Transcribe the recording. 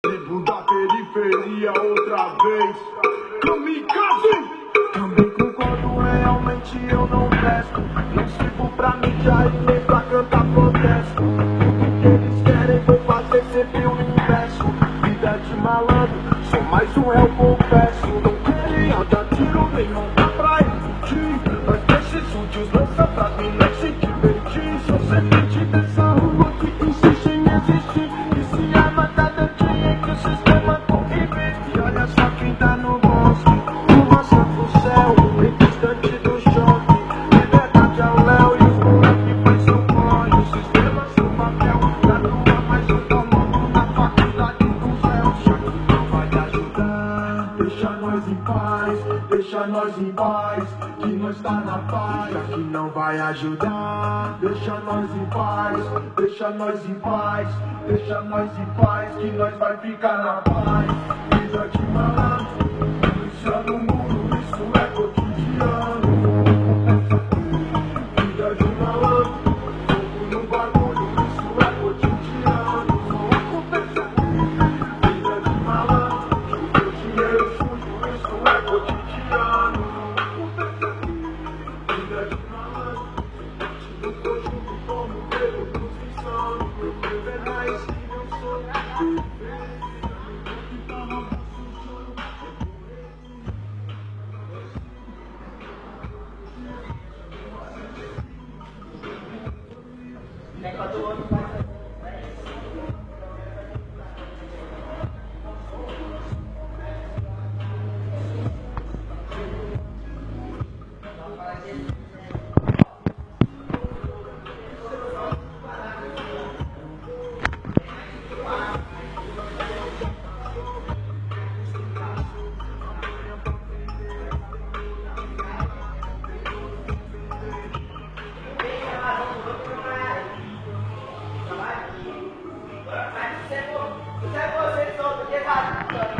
Tribo da periferia outra vez. Kamikaze! Também concordo, realmente eu não presto. Não sirvo pra mídia e nem pra cantar protesto. Tudo que eles querem vou fazer sempre o inverso. Vida de malandro, sou mais um réu, confesso. Não queria dar tiro nem mandar pra explodir, mas desses úteis lança pra mim não se divertir. Sou serpente dessa rua que insiste em existir. E se arma cada dia em que o sistema convive. E olha só quem tá no bosque, uma só pro céu, bem distante do choque. Liberdade ao léu e os moleque faz seu corre. O sistema seu papel, tatua mais um tomando na faculdade do céu. Já que não vai ajudar, deixa nós em paz, deixa nós em paz, que nós tá na paz. Já que não vai ajudar, deixa nós em paz, deixa nós em paz, deixa nós em paz, que nós vai ficar na paz. Vida de malandro, polícia no mundo, isso é cotidiano. Vida de malandro, fogo no bagulho, isso é cotidiano. Só acontece aqui. Vida de malandro, o dinheiro sujo, isso é cotidiano. Só acontece aqui. Vida de malandro, no conjunto como o dedo dos insanos. Meu povo é mais que eu sou. Você solta, que errado.